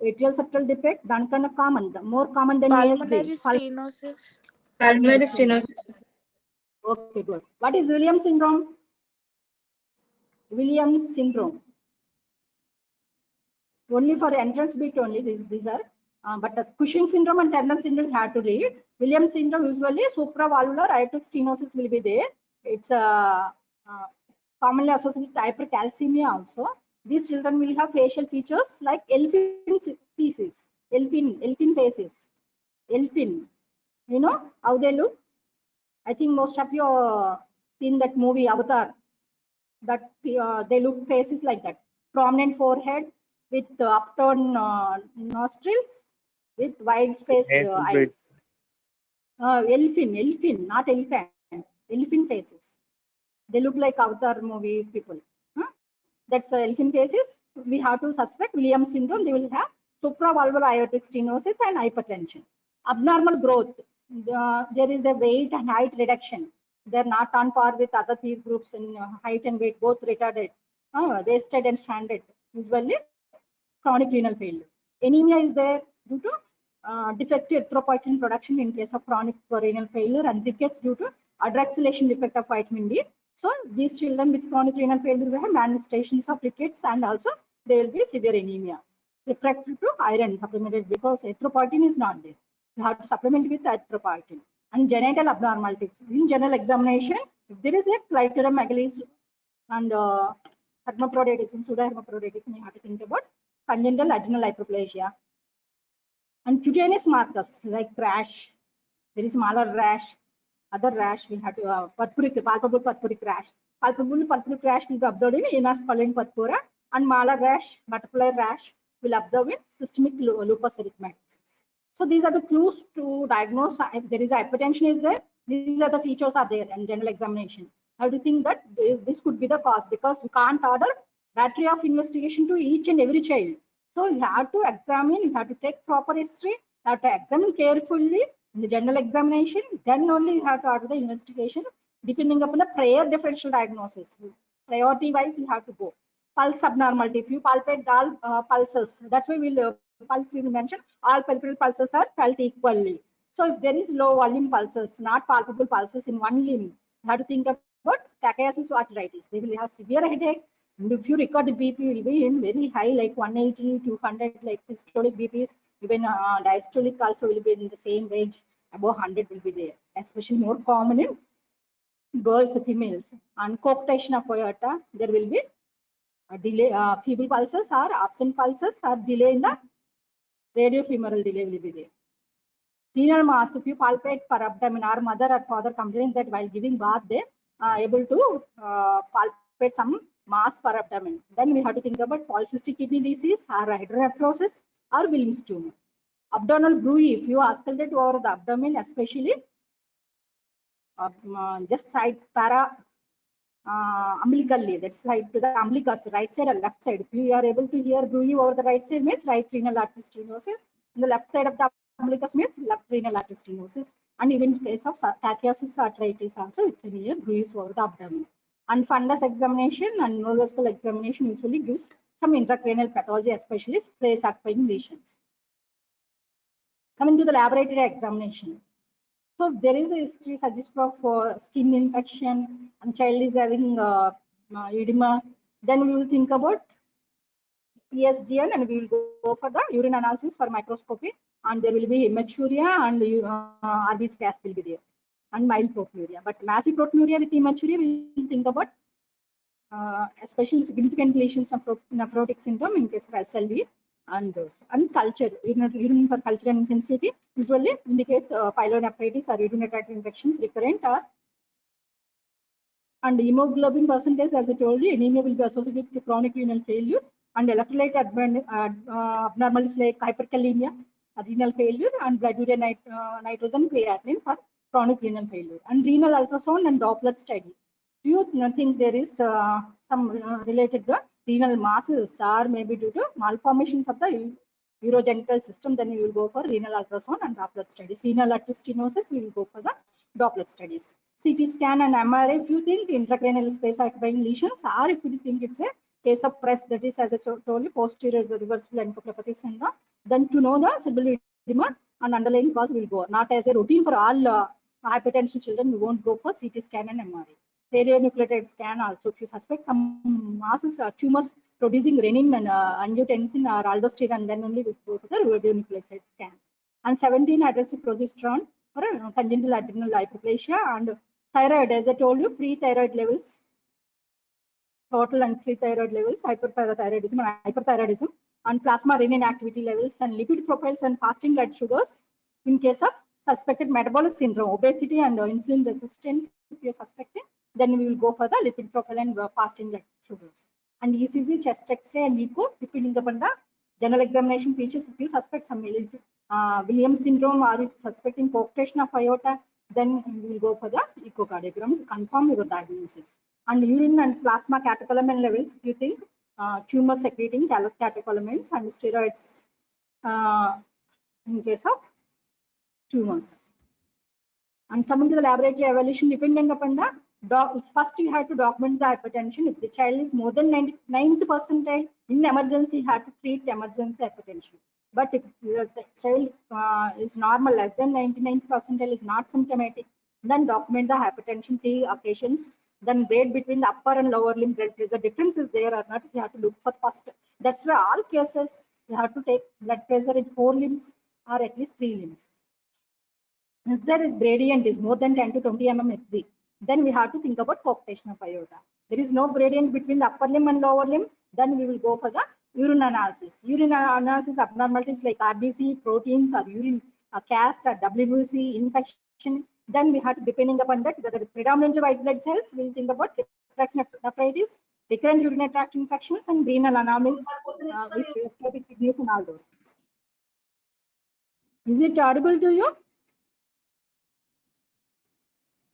S2: Atrial septal defect. Dankana common. The more common than
S4: Pulmonary
S2: ASD.
S4: stenosis.
S7: Pulmonary stenosis.
S2: Okay, good. What is Williams syndrome? Williams syndrome. Only for entrance bit only these are. But the Cushing syndrome and Turner syndrome you have to read. Williams syndrome usually supravalvular aortic stenosis will be there. It's commonly associated with hypercalcemia also. These children will have facial features like elfin faces. Elfin faces. Elfin. You know how they look? I think most of you seen that movie Avatar. That they look faces like that. Prominent forehead with upturned nostrils with wide spaced eyes. Elfin, not elephant. Elephant faces. They look like Avatar movie people. That's elephant faces. We have to suspect Williams syndrome. They will have supravalvular aortic stenosis and hypertension. Abnormal growth. There is a weight and height reduction. They're not on par with other peer groups in height and weight, both retarded, wasted and stranded. Usually, chronic renal failure. Anemia is there due to defective erythropoietin production in case of chronic renal failure, and rickets due to hydroxylation defect of vitamin D. So these children with chronic renal failure will have manifestations of rickets, and also there will be severe anemia. Refractory to iron supplemented because erythropoietin is not there. You have to supplement with erythropoietin. And genital abnormalities. In general examination, if there is a clitoromegaly and hermaphroditism, pseudohermaphroditism, you have to think about congenital adrenal hyperplasia. And cutaneous markers like rash, very smaller rash, other rash, we have to palpable purpuric rash. Palpable purpuric rash will be observed in venous pollen purpura, and malar rash, butterfly rash will observe in systemic lupus erythematosus. So these are the clues to diagnose if there is hypertension is there. These are the features are there in general examination. I have to think that this could be the cause, because we can't order battery of investigation to each and every child. So you have to examine, you have to take proper history, you have to examine carefully in the general examination, then only you have to order the investigation depending upon the prior differential diagnosis. Priority wise, you have to go. Pulse abnormality, if you palpate all pulses, that's why pulse we will mention, all peripheral pulses are felt equally. So if there is low volume pulses, not palpable pulses in one limb, you have to think about Takayasu arteritis. They will have severe headache. And if you record the BP will be in very high, like 180, 200, like systolic BPs, even diastolic also will be in the same range, above 100 will be there, especially more common in girls, females. And coarctation of aorta, there will be a delay, feeble pulses or absent pulses or delay in the radiofemoral delay will be there. Renal mass, if you palpate per abdomen, our mother or father complains that while giving bath, they are able to palpate some mass per abdomen. Then we have to think about polycystic kidney disease or hydronephrosis or Wilms tumor. Abdominal bruit, if you auscultate over the abdomen, especially just side umbilically, that side to the umbilicus, right side or left side. If you are able to hear bruit over the right side, means right renal artery stenosis. On the left side of the umbilicus means left renal artery stenosis. And even in case of Takayasu arteritis also, it can hear bruits over the abdomen. And fundus examination and neurological examination usually gives some intracranial pathology, especially space occupying lesions. Coming to the laboratory examination. So if there is a history suggestive of skin infection and child is having edema, then we will think about PSGN and we will go for the urine analysis for microscopy, and there will be hematuria and RBC gas will be there and mild proteinuria. But massive proteinuria with hematuria, we will think about especially significant lesions of nephrotic syndrome in case of SLE, and culture, urine for culture and sensitivity usually indicates pyelonephritis or urinary tract infections recurrent or, and hemoglobin percentage, as I told you, anemia will be associated with chronic renal failure, and electrolyte abnormalities like hyperkalemia, renal failure, and blood urea nitrogen creatinine for chronic renal failure, and renal ultrasound and Doppler study. Do you think there is some related to renal masses or maybe due to malformations of the urogenital system? Then we will go for renal ultrasound and Doppler studies. Renal artery stenosis, we will go for the Doppler studies. CT scan and MRI, if you think intracranial space occupying lesions, or if you think it's a case of PRES, that is, as I told you, posterior reversible encephalopathy syndrome, then to know the cerebral edema and underlying cause will go. Not as a routine for all hypertension children, we won't go for CT scan and MRI. Radionuclide scan also, if you suspect some masses or tumors producing renin and angiotensin or aldosterone, then only we go for the radionuclide scan. And 17 hydroxy progesterone for congenital adrenal hyperplasia, and thyroid, as I told you, free thyroid levels, total and free thyroid levels, hyperthyroidism and hyperthyroidism, and plasma renin activity levels, and lipid profiles and fasting blood sugars in case of suspected metabolic syndrome, obesity and insulin resistance. If you're suspecting, then we will go for the lipid profile and fasting blood sugars. And ECG, chest X-ray, and echo, depending upon the general examination features. If you suspect some Williams syndrome or if suspecting coarctation of aorta, then we will go for the echocardiogram to confirm your diagnosis. And urine and plasma catecholamine levels, if you think tumor secreting catecholamines and steroids in case of tumors. And coming to the laboratory evaluation, depending upon the first you have to document the hypertension. If the child is more than 99th percentile in emergency, you have to treat emergency hypertension. But if the child is normal, less than 99th percentile, is not symptomatic, then document the hypertension 3 occasions. Then wait between the upper and lower limb blood pressure difference is there or not. You have to look for first. That's why all cases you have to take blood pressure in 4 limbs or at least 3 limbs. If there gradient is more than 10 to 20 mmHg, then we have to think about coarctation of aorta. There is no gradient between the upper limb and lower limbs, then we will go for the urine analysis. Urine analysis abnormalities like RBC, proteins, or urine cast, or WBC, infection. Then we have to, depending upon that, whether predominantly white blood cells, we will think about reflection of nephritis, recurrent urinary tract infections, and renal anomalies, which ectopic kidneys and all those things. Is it audible to you?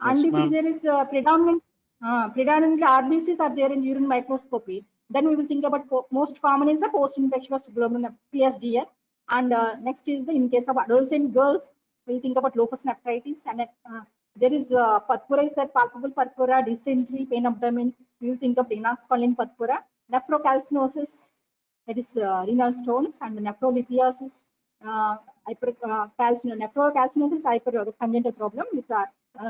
S6: Yes,
S2: And if
S6: ma'am.
S2: there is predominantly RBCs are there in urine microscopy, then we will think about most common is the post-infectious glomerular PSGN, and next is the, in case of adolescent girls, we will think about locus nephritis, and there is purpura is that palpable purpura, dysentery, pain abdomen. We will think of Lennox-Collin purpura, nephrocalcinosis, that is renal stones, and nephrolithiasis, nephrocalcinosis, congenital problem with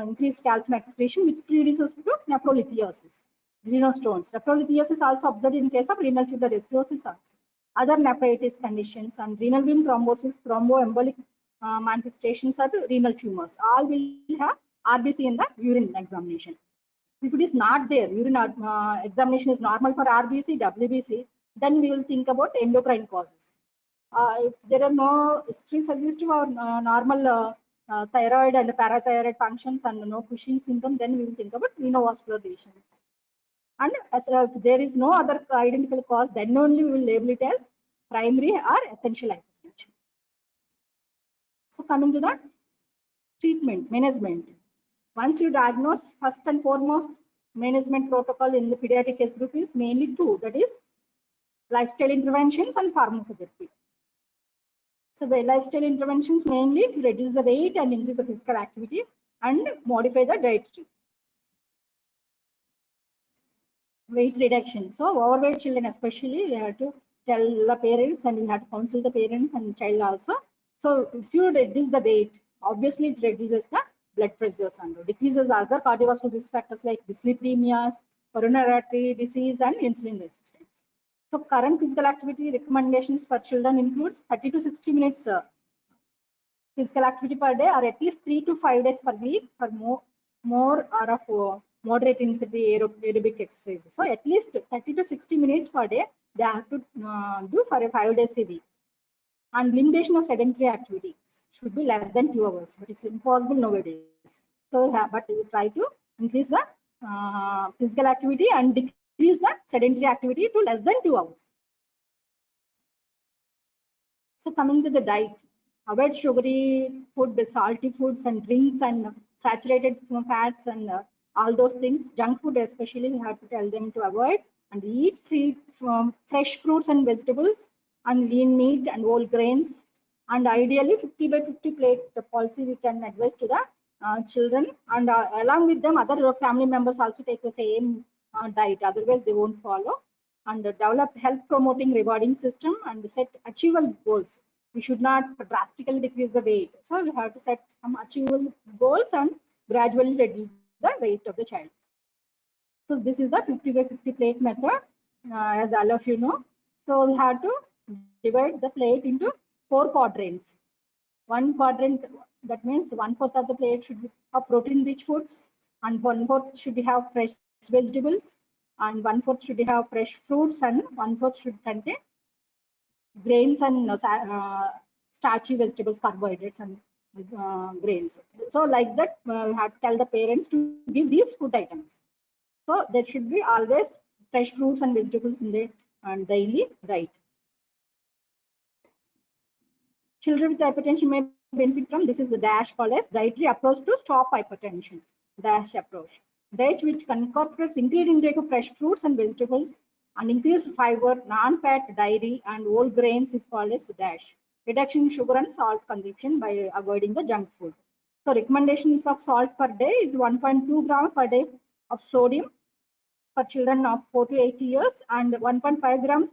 S2: increased calcium excretion, which produces to nephrolithiasis, renal stones. Nephrolithiasis also observed in case of renal tubular acidosis also. Other nephritis conditions and renal vein thrombosis, thromboembolic manifestations of renal tumors, all will have RBC in the urine examination. If it is not there, urine examination is normal for RBC, WBC, then we will think about endocrine causes. If there are no history suggestive or normal thyroid and parathyroid functions and no Cushing syndrome, then we will think about renovascular lesions. And as if there is no other identifiable cause, then only we will label it as primary or essential hypertension. So coming to the treatment, management. Once you diagnose, first and foremost, management protocol in the pediatric case group is mainly 2, that is lifestyle interventions and pharmacotherapy. So the lifestyle interventions mainly to reduce the weight and increase the physical activity and modify the dietary. Weight reduction. So overweight children especially, we have to tell the parents and we have to counsel the parents and child also. So if you reduce the weight, obviously it reduces the blood pressures and decreases other cardiovascular risk factors like dyslipidemias, coronary artery disease, and insulin resistance. So current physical activity recommendations for children includes 30 to 60 minutes physical activity per day, or at least 3 to 5 days per week for more or of moderate intensity aerobic exercises. So at least 30 to 60 minutes per day they have to do for 5 days a week. And limitation of sedentary activities should be less than 2 hours, but it's impossible nowadays. So, but we try to increase the physical activity and decrease the sedentary activity to less than 2 hours. So coming to the diet, avoid sugary food, salty foods and drinks and saturated fats and all those things. Junk food especially, we have to tell them to avoid, and eat fresh fruits and vegetables and lean meat and whole grains. And ideally 50 by 50 plate policy we can advise to the children, and along with them other family members also take the same diet, otherwise they won't follow. And develop health promoting rewarding system and set achievable goals. We should not drastically decrease the weight, so we have to set some achievable goals and gradually reduce the weight of the child. So this is the 50 by 50 plate method, as all of you know. So we have to divide the plate into 4 quadrants. One quadrant, that means 1/4 of the plate should be of protein rich foods, and 1/4 should have fresh vegetables, and 1/4 should have fresh fruits, and 1/4 should contain grains and starchy vegetables, carbohydrates, and grains. So like that, we have to tell the parents to give these food items. So there should be always fresh fruits and vegetables in the daily diet. Children with hypertension may benefit from, this is the DASH called as dietary approach to stop hypertension. DASH approach. Diet which incorporates increased intake of fresh fruits and vegetables and increased fiber, non-fat, dairy, and whole grains is called as DASH. Reduction in sugar and salt consumption by avoiding the junk food. So recommendations of salt per day is 1.2 grams per day of sodium for children of 4 to 8 years, and 1.5 grams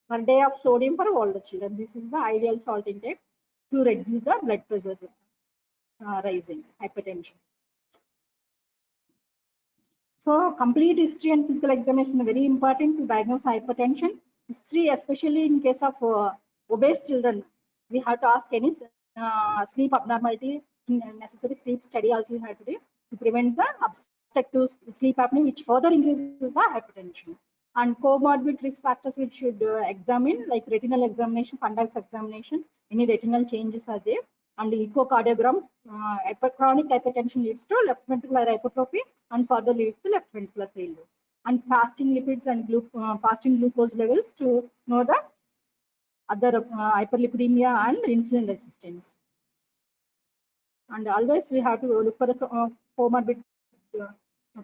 S2: per day of sodium for all the children. This is the ideal salt intake to reduce the blood pressure rising, hypertension. So complete history and physical examination are very important to diagnose hypertension. History, especially in case of obese children, we have to ask any sleep abnormality, necessary sleep study also we have to do to prevent the obstructive sleep apnea, which further increases the hypertension. And comorbid risk factors which should examine, like retinal examination, fundus examination, any retinal changes are there, and the echocardiogram. Chronic hypertension leads to left ventricular hypertrophy and further leads to left ventricular failure. And fasting lipids and fasting glucose levels to know the other hyperlipidemia and insulin resistance. And always we have to look for the comorbid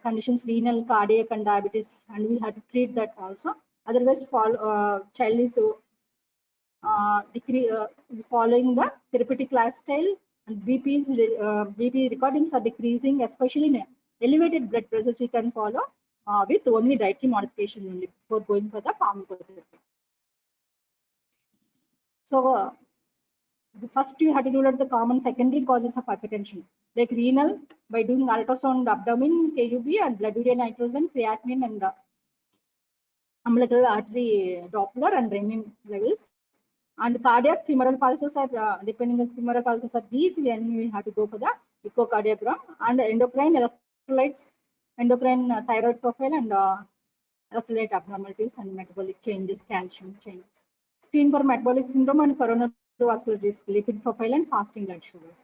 S2: conditions, renal, cardiac, and diabetes, and we have to treat that also. Otherwise, child is following the therapeutic lifestyle, and BP recordings are decreasing, especially in elevated blood pressures. We can follow with only dietary modification only before going for the pharmacotherapy. So first you have to rule out the common secondary causes of hypertension, like renal by doing ultrasound abdomen, KUB, and blood urea nitrogen, creatinine, and umbilical artery Doppler and renin levels. And cardiac femoral pulses are depending on femoral pulses are weak, then we have to go for the echocardiogram. And endocrine electrolytes, endocrine thyroid profile, and electrolyte abnormalities and metabolic changes, calcium changes. Screen for metabolic syndrome and coronary vascular risk, lipid profile, and fasting blood sugars.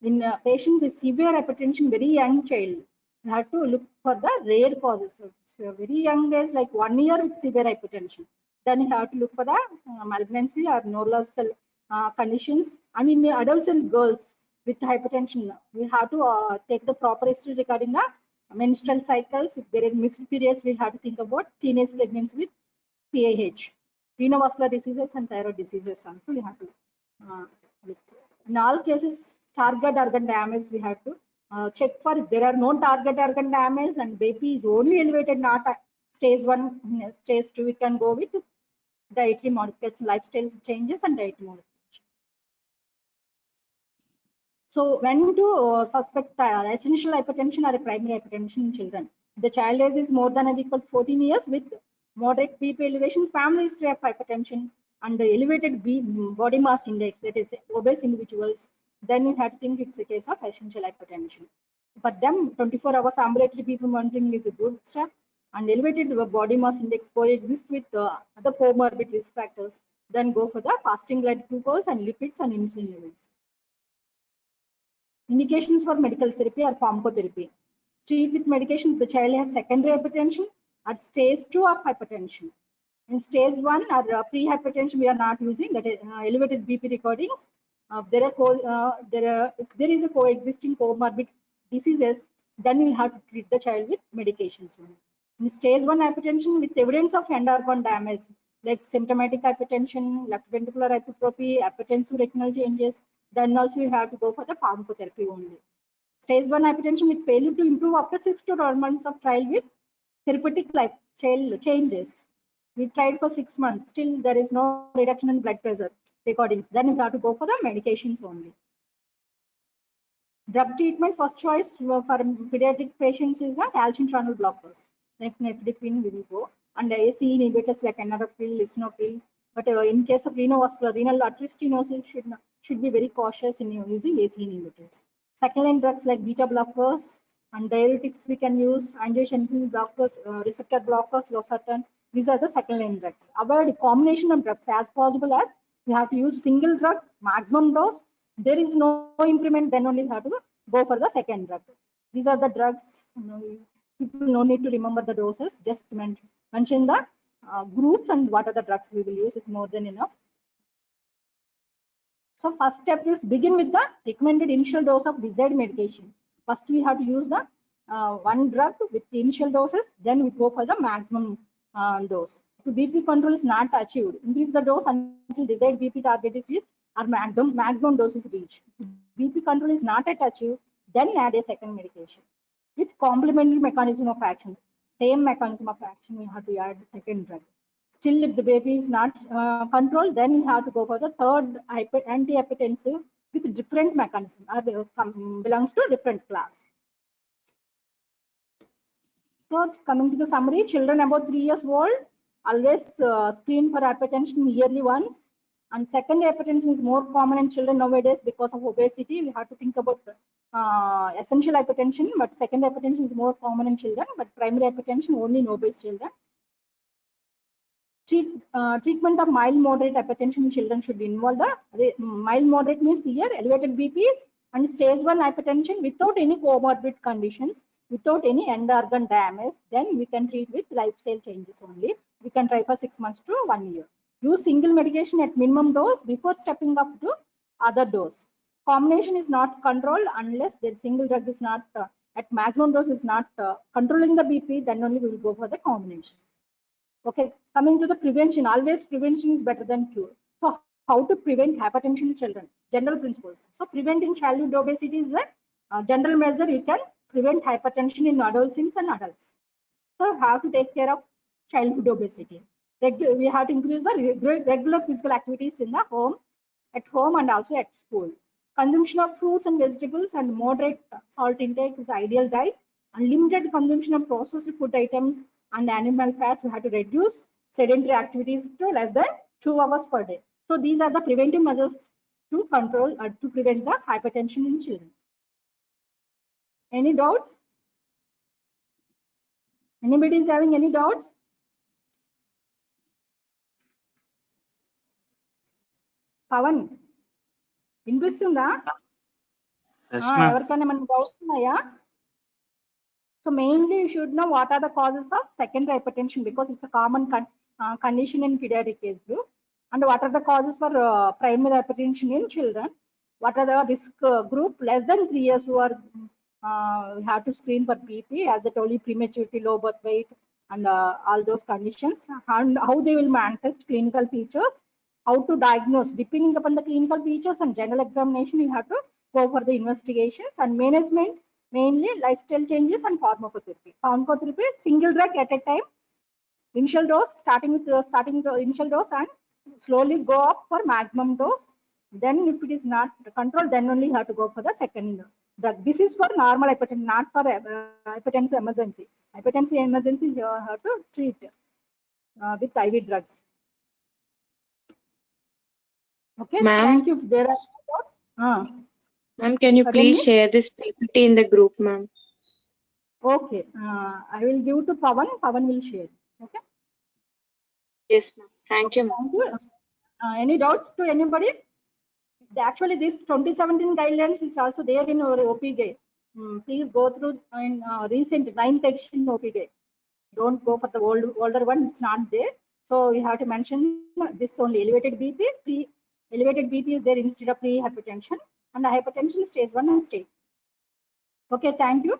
S2: In patients with severe hypertension, very young child, you have to look for the rare causes. So very young age, like 1 year with severe hypertension. Then you have to look for the malignancy or neurological conditions. And in the adults and girls with hypertension, we have to take the proper history regarding the menstrual cycles. If there are missed periods, we have to think about teenage pregnancy with PAH, renovascular diseases, and thyroid diseases. Also, we have to look. In all cases, target organ damage, we have to check for if there are no target organ damage and BP is only elevated, not stage 1, stage 2, we can go with dietary modification, lifestyle changes, and dietary modification. So when to suspect essential hypertension or primary hypertension in children, the child age is more than or equal to 14 years with moderate BP elevation, family history of hypertension, and the elevated body mass index, that is obese individuals, then you have to think it's a case of essential hypertension. For them, 24 hours ambulatory BP monitoring is a good step, and elevated body mass index coexist with other comorbid risk factors. Then go for the fasting blood glucose and lipids and insulin levels. Indications for medical therapy or pharmacotherapy. Treat with medication if the child has secondary hypertension at stage 2 of hypertension. In stage 1 or pre-hypertension, we are not using that elevated BP recordings. If there is a coexisting comorbid diseases, then we have to treat the child with medications. In stage 1 hypertension with evidence of end organ damage, like symptomatic hypertension, left ventricular hypertrophy, hypertensive retinal changes, then also you have to go for the pharmacotherapy only. Stage 1 hypertension with failure to improve after 6 to 12 months of trial with therapeutic lifestyle changes. We tried for 6 months, still there is no reduction in blood pressure recordings. Then you have to go for the medications only. Drug treatment, first choice for pediatric patients is the calcium channel blockers, like nifedipine we will go, and ACE inhibitors like enalapril, lisinopril. But in case of renal artery stenosis, should be very cautious in using ACE inhibitors. Second line drugs like beta blockers and diuretics we can use, angiotensin blockers, receptor blockers, losartan. These are the second line drugs. Avoid combination of drugs as possible as we have to use single drug, maximum dose. There is no improvement, then only have to go for the second drug. These are the drugs. People no need to remember the doses. Just mention the groups and what are the drugs we will use is more than enough. So first step is begin with the recommended initial dose of desired medication. First we have to use the one drug with the initial doses, then we go for the maximum dose. If BP control is not achieved, increase the dose until desired BP target is reached or maximum dose is reached. If BP control is not yet achieved, then add a second medication with complementary mechanism of action. Same mechanism of action, we have to add second drug. Still, if the baby is not controlled, then you have to go for the third antihypertensive with different mechanism or belongs to a different class. So coming to the summary, children about 3 years old always screen for hypertension yearly once. And secondary hypertension is more common in children nowadays because of obesity. We have to think about essential hypertension, but secondary hypertension is more common in children, but primary hypertension only in obese children. Treatment of mild moderate hypertension in children should involve the mild moderate means here elevated BPs and stage 1 hypertension without any comorbid conditions, without any end organ damage. Then we can treat with lifestyle changes only. We can try for 6 months to 1 year. Use single medication at minimum dose before stepping up to other dose. Combination is not controlled unless the single drug is not at maximum dose is not controlling the BP, then only we will go for the combination. Okay, coming to the prevention, always prevention is better than cure. So how to prevent hypertension in children? General principles. So preventing childhood obesity is a general measure. You can prevent hypertension in adolescents and adults. So how to take care of childhood obesity? We have to increase the regular physical activities in the home, at home and also at school. Consumption of fruits and vegetables and moderate salt intake is the ideal diet. Unlimited consumption of processed food items and animal fats. We have to reduce sedentary activities to less than 2 hours per day. So these are the preventive measures to control or to prevent the hypertension in children. Any doubts? Anybody is having any doubts? Pavan, వినిపిస్తుందా?
S6: Yes, ma'am.
S2: ఎవరికైనా మన doubts ఉన్నాయా? So mainly you should know what are the causes of secondary hypertension because it's a common condition in pediatric age group, and what are the causes for primary hypertension in children. What are the risk group less than 3 years who are have to screen for BP, as I told you, prematurity, low birth weight, and all those conditions, and how they will manifest clinical features, how to diagnose depending upon the clinical features and general examination. You have to go for the investigations and management, mainly lifestyle changes and pharmacotherapy. Pharmacotherapy, single drug at a time, initial dose, starting with the initial dose and slowly go up for maximum dose. Then if it is not controlled, then only you have to go for the second drug. This is for normal hypertension, not for hypertensive emergency. Hypertensive emergency, you have to treat with IV drugs. Okay,
S8: Ma'am?
S2: thank you. There are doubts?
S8: Ma'am, can you please
S2: Suddenly?
S8: share this PPT in the group, ma'am?
S2: Okay, I will give to Pawan. Pawan will share. Okay.
S8: Yes, ma'am. Thank you, ma'am.
S2: Thank you. Any doubts to anybody? Actually, this 2017 guidelines is also there in our OP guide. Please go through in recent 9th edition OP guide. Don't go for the older one. It's not there. So you have to mention this only. Elevated BP. Elevated BP is there instead of pre-hypertension, and the hypertension stage 1 and stage. Okay. Thank you.